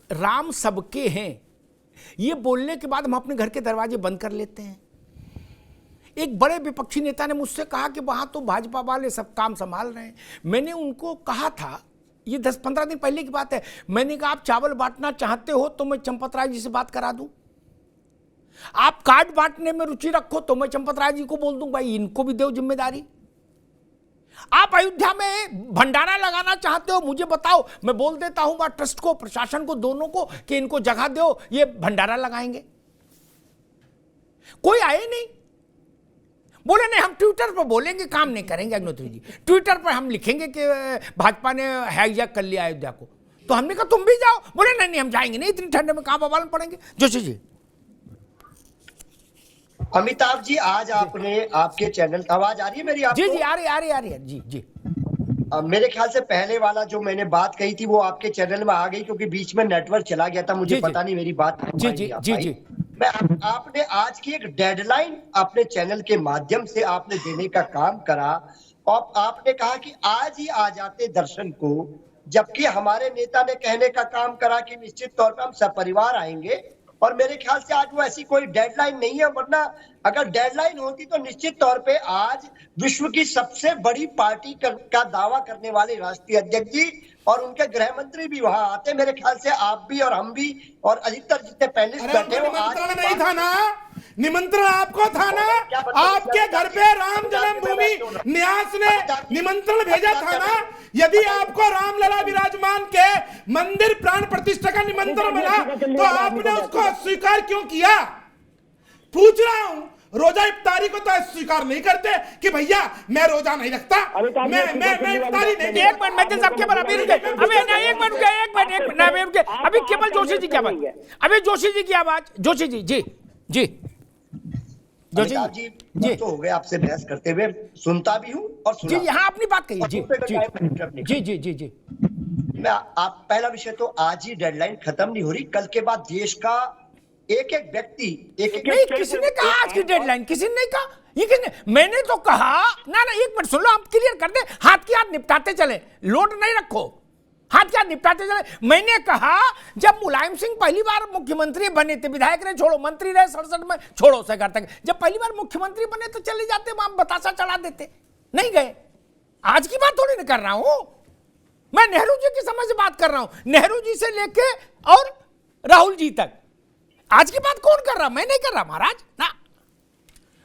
राम सबके हैं, ये बोलने के बाद हम अपने घर के दरवाजे बंद कर लेते हैं। एक बड़े विपक्षी नेता ने मुझसे कहा कि वहां तो भाजपा वाले सब काम संभाल रहे हैं। मैंने उनको कहा था, ये 10-15 दिन पहले की बात है, मैंने कहा आप चावल बांटना चाहते हो तो मैं चंपत राय जी से बात करा दूं, आप कार्ड बांटने में रुचि रखो तो मैं चंपत राय जी को बोल दूं भाई इनको भी दो जिम्मेदारी, आप अयोध्या में भंडारा लगाना चाहते हो मुझे बताओ, मैं बोल देता हूं बात ट्रस्ट को, प्रशासन को, दोनों को कि इनको जगह दो, ये भंडारा लगाएंगे। कोई आए नहीं, बोले नहीं हम ट्विटर पर बोलेंगे, काम नहीं करेंगे अग्निहोत्री जी, ट्विटर पर हम लिखेंगे कि भाजपा ने हाईजैक कर लिया अयोध्या को। तो हमने कहा तुम भी जाओ, बोले नहीं नहीं हम जाएंगे नहीं, इतनी ठंडे में कहां बवाल में पड़ेंगे। जोशी जी। अमिताभ जी, आज आपने आपके चैनल, आवाज आ रही है मेरी आपको? जी जी आ रही है जी जी। मेरे ख्याल से पहले वाला जो मैंने बात कही थी वो आपके चैनल में आ गई, क्योंकि बीच में नेटवर्क चला गया था, मुझे पता नहीं मेरी बात जी जी जी जी। मैं आपने आज की एक डेडलाइन अपने चैनल के माध्यम से आपने देने का काम करा, और आपने कहा कि आज ही आ जाते दर्शन को, जबकि हमारे नेता ने कहने का काम करा कि निश्चित तौर पर हम सपरिवार आएंगे। और मेरे ख्याल से आज वो ऐसी कोई डेडलाइन नहीं है, वरना अगर डेडलाइन होती तो निश्चित तौर पे आज विश्व की सबसे बड़ी पार्टी का दावा करने वाले राष्ट्रीय अध्यक्ष जी और उनके गृह मंत्री भी वहां आते। मेरे ख्याल से आप भी और हम भी और अधिकतर जितने पैनलिस्ट बैठे हो, आज नहीं था ना, निमंत्रण आपको था ना, आपके घर पे राम जन्मभूमि न्यास ने निमंत्रण भेजा था ना। यदि आपको रामलला विराजमान के मंदिर प्राण प्रतिष्ठा का निमंत्रण मिला तो आपने उसको अस्वीकार क्यों किया? पूछ रहा हूं। रोजा इफ्तारी को तो स्वीकार नहीं करते कि भैया मैं रोजा नहीं रखता, मैं इफ्तारी नहीं। एक मिनट मैं सबके बराबर रुके, अबे ना एक मिनट रुके, एक मिनट अभी केवल जोशी जी की आवाज, अभी जोशी जी की आवाज, जोशी जी जी जी अमिताभ जी तो हो गए आपसे बहस करते हुए, सुनता भी हूं और जी यहाँ अपनी बात कहिए जी जी जी जी जी। मैं आप पहला विषय तो आज ही डेडलाइन खत्म नहीं हो रही, कल के बाद देश का एक एक व्यक्ति नहीं, किसी ने कहा आज की डेडलाइन, किसी ने नहीं कहा, ये किसने? मैंने तो कहा ना एक मिनट सुन लो, हम क्लियर कर दे, हाथ की हाथ निपटाते चले, लोड नहीं रखो, हाथ क्या निपटाते चले। मैंने कहा जब मुलायम सिंह पहली बार मुख्यमंत्री बने थे, विधायक रहे छोड़ो, मंत्री रहे 67 में छोड़ो सरकार तक, जब पहली बार मुख्यमंत्री बने तो चले जाते वहां बतासा चढ़ा देते, नहीं गए। आज की बात थोड़ी नहीं कर रहा हूं मैं, नेहरू जी के समय से बात कर रहा हूं, नेहरू जी से लेके और राहुल जी तक। आज की बात कौन कर रहा? मैं नहीं कर रहा महाराज ना,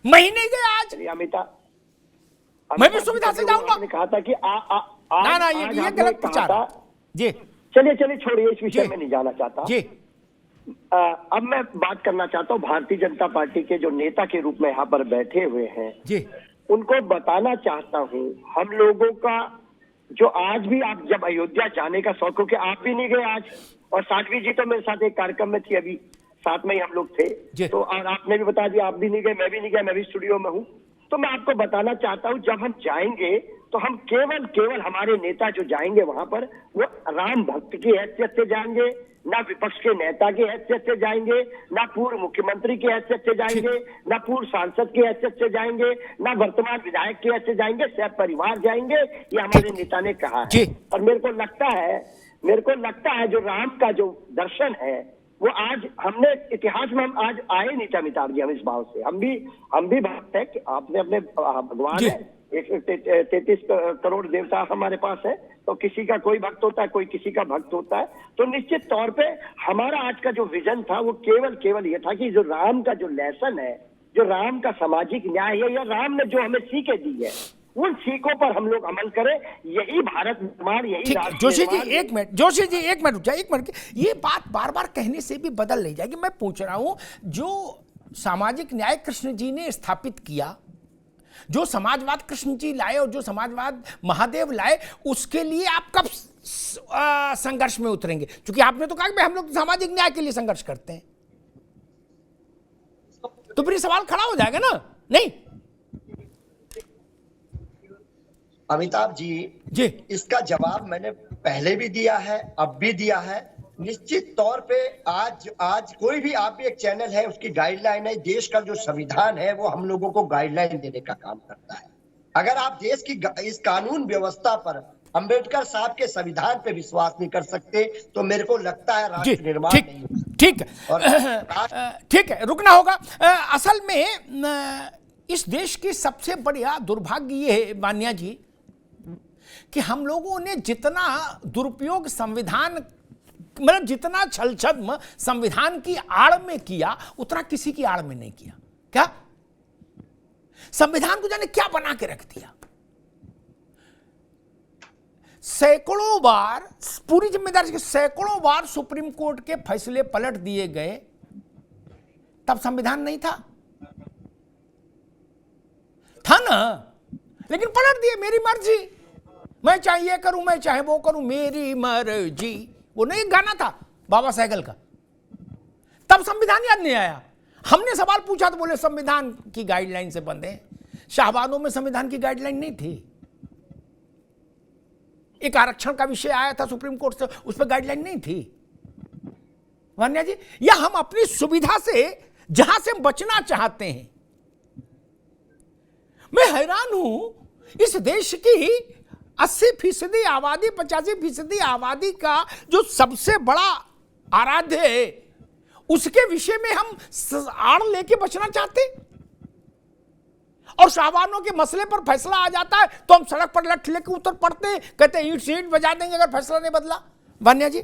मैं ही नहीं गया आज। मैं भी सुविधा से जाऊंगा। कहा था कि ना ये गलत प्रचार जी। चलिए छोड़िए, इस विषय में नहीं जाना चाहता जी। अब मैं बात करना चाहता हूँ भारतीय जनता पार्टी के जो नेता के रूप में यहाँ पर बैठे हुए हैं जी, उनको बताना चाहता हूँ, हम लोगों का जो आज भी, आप जब अयोध्या जाने का शौक हो कि आप भी नहीं गए आज, और साध्वी जी तो मेरे साथ एक कार्यक्रम में थी, अभी साथ में ही हम लोग थे, तो और आपने भी बता दिया आप भी नहीं गए, मैं भी नहीं गया, मैं भी स्टूडियो में हूँ। तो मैं आपको बताना चाहता हूँ, जब हम जाएंगे तो हम केवल हमारे नेता जो जाएंगे वहां पर, वो राम भक्त की हैसियत से जाएंगे, ना विपक्ष के नेता की हैसियत से जाएंगे, ना पूर्व मुख्यमंत्री की हैसियत से जाएंगे, ना पूर्व सांसद की हैसियत से जाएंगे, ना वर्तमान विधायक की हैसियत से जाएंगे, सब परिवार जाएंगे, ये हमारे नेता ने कहा है। और मेरे को लगता है जो राम का जो दर्शन है वो आज हमने इतिहास में, हम आज आए नहीं थे अमिताभ जी, हम इस भाव से, हम भी भक्त है कि आपने अपने भगवान है, 133 करोड़ देवता हमारे पास है, तो किसी का कोई भक्त होता है, कोई किसी का भक्त होता है। तो निश्चित तौर पे हमारा आज का जो विजन था वो केवल ये था कि जो राम का जो लेसन है, जो राम का सामाजिक न्याय है, या राम ने जो हमें सीखें दी है, उन सीखों पर हम लोग अमल करें, यही भारत निर्माण, यही जोशी जी एक मिनट, जोशी जी एक मिनट रुक जाए, एक मिनट। ये बात बार बार कहने से भी बदल नहीं जाएगी। मैं पूछ रहा हूं, जो सामाजिक न्याय कृष्ण जी ने स्थापित किया, जो समाजवाद कृष्ण जी लाए और जो समाजवाद महादेव लाए, उसके लिए आप कब संघर्ष में उतरेंगे? क्योंकि आपने तो कहा कि हम लोग सामाजिक न्याय के लिए संघर्ष करते हैं, तो फिर सवाल खड़ा हो जाएगा ना, नहीं? अमिताभ जी इसका जवाब मैंने पहले भी दिया है, अब भी दिया है। निश्चित तौर पे आज कोई भी, आप भी एक चैनल है, उसकी गाइडलाइन है, देश का जो संविधान है वो हम लोगों को गाइडलाइन देने का काम करता है। अगर आप देश की इस कानून व्यवस्था पर अंबेडकर साहब के संविधान पे विश्वास नहीं कर सकते, तो मेरे को लगता है जी, राष्ट्र निर्माण ठीक नहीं होगा। ठीक है, और ठीक है, रुकना होगा। असल में इस देश की सबसे बढ़िया दुर्भाग्य ये है मान्या जी कि हम लोगों ने जितना दुरुपयोग संविधान, मतलब जितना छल छद्म संविधान की आड़ में किया, उतना किसी की आड़ में नहीं किया। क्या संविधान को जाने क्या बना के रख दिया। सैकड़ों बार, पूरी जिम्मेदारी से सैकड़ों बार सुप्रीम कोर्ट के फैसले पलट दिए गए, तब संविधान नहीं था ना, लेकिन पलट दिए। मेरी मर्जी, मैं चाहे ये करूं, मैं चाहे वो करूं, मेरी मर्जी, वो नहीं गाना था बाबा सहगल का। तब संविधान याद नहीं आया। हमने सवाल पूछा तो बोले संविधान की गाइडलाइन से बंधे। शाहबानों में संविधान की गाइडलाइन नहीं थी। एक आरक्षण का विषय आया था सुप्रीम कोर्ट से, उस पर गाइडलाइन नहीं थी मान्या जी। या हम अपनी सुविधा से जहां से बचना चाहते हैं। मैं हैरान हूं, इस देश की 80% आबादी, 85% आबादी का जो सबसे बड़ा आराध्य है, उसके विषय में हम आड़ लेके बचना चाहते, और शाहबानों के मसले पर फैसला आ जाता है तो हम सड़क पर लठ लेके उतर पड़ते हैं, कहते हैं ईंट से ईंट बजा देंगे अगर फैसला नहीं बदला। वान्या जी,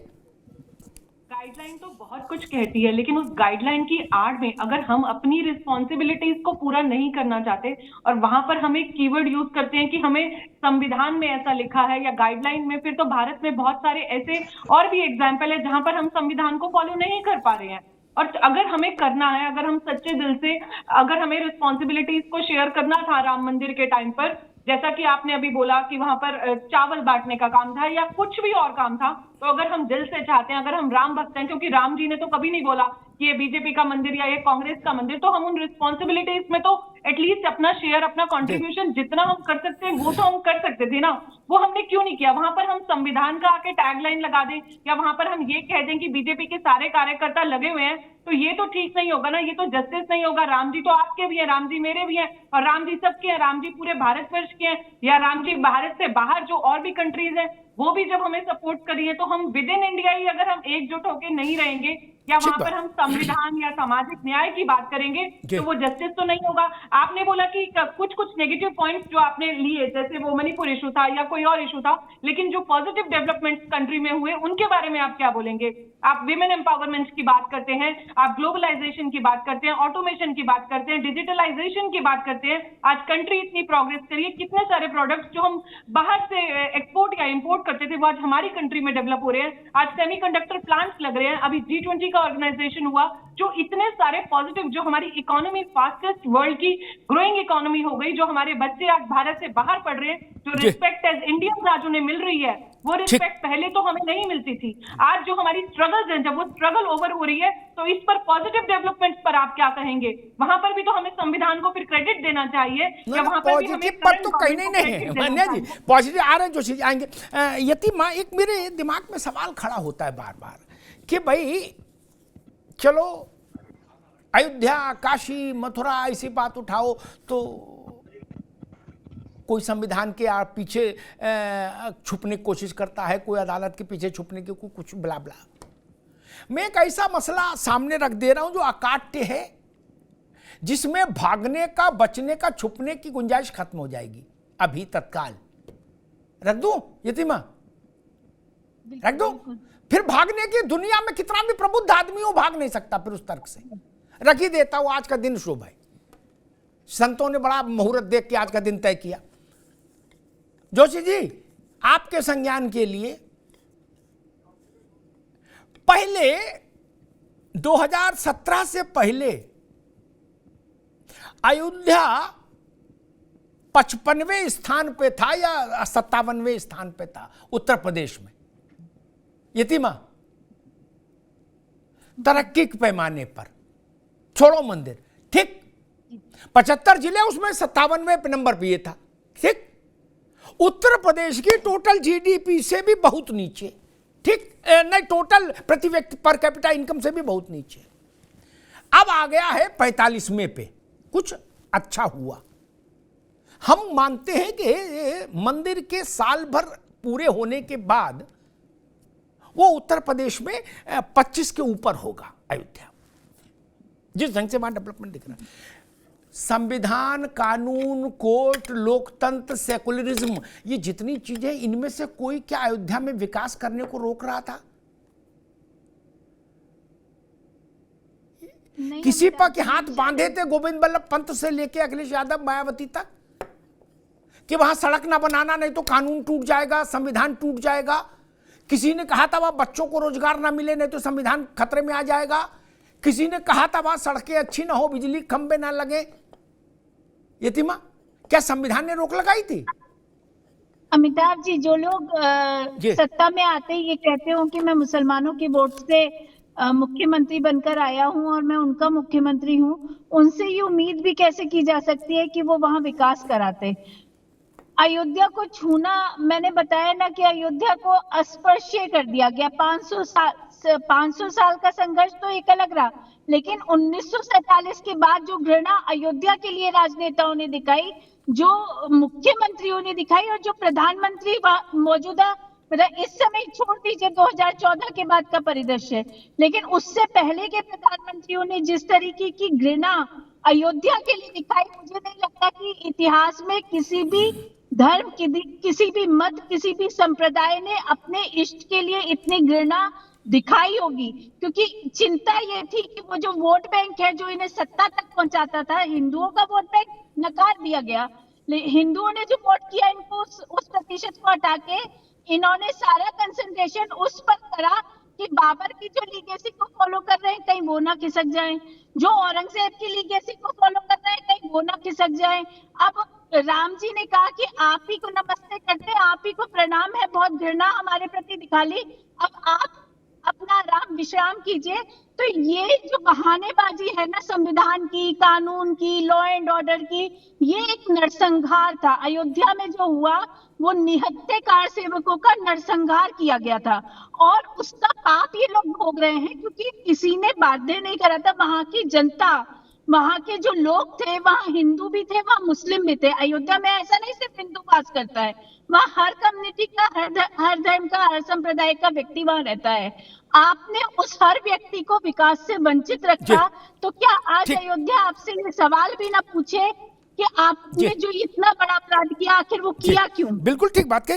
गाइडलाइन तो बहुत कुछ कहती है, लेकिन उस गाइडलाइन की आड़ में अगर हम अपनी रिस्पॉन्सिबिलिटीज को पूरा नहीं करना चाहते और वहां पर हम एक कीवर्ड यूज करते हैं कि हमें संविधान में ऐसा लिखा है या गाइडलाइन में, फिर तो भारत में बहुत सारे ऐसे और भी एग्जाम्पल है जहां पर हम संविधान को फॉलो नहीं कर पा रहे हैं। और अगर हमें करना है, अगर हम सच्चे दिल से, अगर हमें रिस्पॉन्सिबिलिटीज को शेयर करना था राम मंदिर के टाइम पर, जैसा कि आपने अभी बोला कि वहां पर चावल बांटने का काम था या कुछ भी और काम था, तो अगर हम दिल से चाहते हैं, अगर हम राम भक्त हैं, क्योंकि राम जी ने तो कभी नहीं बोला कि ये बीजेपी का मंदिर या ये कांग्रेस का मंदिर, तो हम उन रिस्पॉन्सिबिलिटीज में तो एटलीस्ट अपना शेयर, अपना कंट्रीब्यूशन जितना हम कर सकते हैं वो तो हम कर सकते थे ना। वो हमने क्यों नहीं किया। वहां पर हम संविधान का आके टैगलाइन लगा दें या वहां पर हम ये कह दें कि बीजेपी के सारे कार्यकर्ता लगे हुए हैं, तो ये तो ठीक नहीं होगा ना, ये तो जस्टिस नहीं होगा। राम जी तो आपके भी हैं, राम जी मेरे भी हैं, और राम जी सबके हैं, राम जी पूरे भारतवर्ष के हैं, या राम जी भारत से बाहर जो और भी कंट्रीज हैं वो भी जब हमें सपोर्ट करिए, तो हम विद इन इंडिया ही अगर हम एकजुट होकर नहीं रहेंगे या वहां पर हम संविधान या सामाजिक न्याय की बात करेंगे तो वो जस्टिस तो नहीं होगा। आपने बोला कि कुछ कुछ नेगेटिव पॉइंट्स जो आपने लिए, जैसे वो मणिपुर इशू था या कोई और इशू था, लेकिन जो पॉजिटिव डेवलपमेंट्स कंट्री में हुए उनके बारे में आप क्या बोलेंगे। आप विमेन एम्पावरमेंट की बात करते हैं, आप ग्लोबलाइजेशन की बात करते हैं, ऑटोमेशन की बात करते हैं, डिजिटलाइजेशन की बात करते हैं। आज कंट्री इतनी प्रोग्रेस करिए, कितने सारे प्रोडक्ट्स जो हम बाहर से एक्सपोर्ट या इंपोर्ट करते थे वो आज हमारी कंट्री में डेवलप हो रहे हैं। आज सेमीकंडक्टर प्लांट्स लग रहे हैं, अभी G20 का ऑर्गेनाइजेशन हुआ, जो इतने सारे पॉजिटिव, जो हमारी इकोनॉमी फास्टेस्ट वर्ल्ड की ग्रोइंग इकोनॉमी हो गई, जो हमारे बच्चे आज भारत से बाहर पढ़ रहे हैं, जो रिस्पेक्ट एज इंडियंस आज उन्हें मिल रही है, वो रिस्पेक्ट पहले तो हमें नहीं मिलती थी। आज जो हमारी स्ट्रगल्स हैं, जब वो स्ट्रगल ओवर हो रही है, तो इस पर पॉजिटिव डेवलपमेंट्स पर आप क्या कहेंगे। वहां पर भी तो हमें संविधान को फिर क्रेडिट देना चाहिए या वहां पर भी हमें पर तो कहीं नहीं है मान्या जी, पॉजिटिव आ रहे हैं जो चीज आएंगे। यतीमा, एक मेरे दिमाग में सवाल खड़ा होता है बार बार कि भाई चलो अयोध्या, काशी, मथुरा ऐसी बात उठाओ तो कोई संविधान के पीछे छुपने की कोशिश करता है, कोई अदालत के पीछे छुपने की, कोई कुछ ब्ला ब्ला। मैं एक ऐसा मसला सामने रख दे रहा हूं जो अकाट्य है, जिसमें भागने का, बचने का, छुपने की गुंजाइश खत्म हो जाएगी। अभी तत्काल रख दूं यतीमा, रख दूं, फिर भागने की, दुनिया में कितना भी प्रबुद्ध आदमी हो भाग नहीं सकता फिर उस तर्क से। रख ही देता हूं, आज का दिन शुभ है, संतों ने बड़ा मुहूर्त देख के आज का दिन तय किया। जोशी जी, आपके संज्ञान के लिए, पहले 2017 से पहले अयोध्या 55वें स्थान पे था या 57वें स्थान पे था उत्तर प्रदेश में, यतीमा, तरक्की के पैमाने पर, छोड़ो मंदिर, ठीक। 75 जिले, उसमें 57वें नंबर पे ये था, ठीक। उत्तर प्रदेश की टोटल जीडीपी से भी बहुत नीचे, ठीक, नहीं, टोटल प्रति व्यक्ति पर कैपिटा इनकम से भी बहुत नीचे। अब आ गया है 45वें पे, कुछ अच्छा हुआ। हम मानते हैं कि मंदिर के साल भर पूरे होने के बाद वो उत्तर प्रदेश में 25 के ऊपर होगा अयोध्या, जिस ढंग से वहां डेवलपमेंट दिख रहा है। संविधान, कानून, कोर्ट, लोकतंत्र, सेकुलरिज्म, ये जितनी चीजें, इनमें से कोई क्या अयोध्या में विकास करने को रोक रहा था? किसी पर के हाथ बांधे थे गोविंद बल्लभ पंत से लेके अखिलेश यादव, मायावती तक, कि वहां सड़क ना बनाना, नहीं तो कानून टूट जाएगा, संविधान टूट जाएगा। किसी ने कहा था वहां बच्चों को रोजगार ना मिले, नहीं तो संविधान खतरे में आ जाएगा। किसी ने कहा था वहां सड़कें अच्छी ना हो, बिजली खंबे ना लगे। यतिमा, क्या संविधान ने रोक लगाई थी? अमिताभ जी, जो लोग सत्ता में आते ही ये कहते हो कि मैं मुसलमानों के वोट से मुख्यमंत्री बनकर आया हूं और मैं उनका मुख्यमंत्री हूं, उनसे ये उम्मीद भी कैसे की जा सकती है कि वो वहां विकास कराते? अयोध्या को छूना, मैंने बताया ना कि अयोध्या को अस्पृश्य कर दिया गया। 500 साल का संघर्ष तो एक अलग रहा, लेकिन 1947 के बाद जो घृणा अयोध्या के लिए राजनेताओं ने दिखाई, जो मुख्यमंत्रियों ने दिखाई, और जो प्रधानमंत्री मौजूदा, मतलब इस समय छोड़ दीजिए 2014 के बाद का परिदृश्य, लेकिन उससे पहले के प्रधानमंत्रियों ने जिस तरीके की घृणा अयोध्या के लिए दिखाई, मुझे नहीं लगता कि इतिहास में किसी भी धर्म, किसी भी मत, किसी भी संप्रदाय ने अपने इष्ट के लिए इतनी घृणा दिखाई होगी। क्योंकि चिंता ये थी कि वो जो वोट बैंक है जो इन्हें सत्ता तक पहुंचाता था, हिंदुओं का वोट बैंक नकार दिया गया। हिंदुओं ने जो वोट किया, इनको उस प्रतिशत को हटा के इन्होंने सारा कंसंट्रेशन उस पर करा कि बाबर की जो लीगेसी को फॉलो कर रहे हैं कहीं वो ना खिसक जाएं, जो औरंगजेब की लीगेसी को फॉलो कर रहे हैं कहीं वो ना खिसक जाएं। अब राम जी ने कहा कि आप ही को नमस्ते करते, आप ही को प्रणाम है, बहुत घृणा हमारे प्रति दिखा ली, अब आप अपना आराम विश्राम कीजिए। तो ये जो बहानेबाजी है ना संविधान की, कानून की, लॉ एंड ऑर्डर की, ये एक नरसंहार था। अयोध्या में जो हुआ वो निहत्थे कार सेवकों का नरसंहार किया गया था, और उसका पाप ये लोग भोग रहे हैं क्योंकि किसी ने बाध्य नहीं करा था। वहां की जनता, वहां के जो लोग थे, वहां हिंदू भी थे, वहां मुस्लिम भी थे। अयोध्या में ऐसा नहीं सिर्फ हिंदू वास करता है, वहां हर कम्युनिटी का, हर धर्म का, हर संप्रदाय का व्यक्ति वहां रहता है। आपने उस हर व्यक्ति को विकास से वंचित रखा, तो क्या आज अयोध्या आपसे ये सवाल भी ना पूछे कि आपने जो इतना बड़ा अपराध किया, आखिर वो किया क्यों? बिल्कुल ठीक बात कही।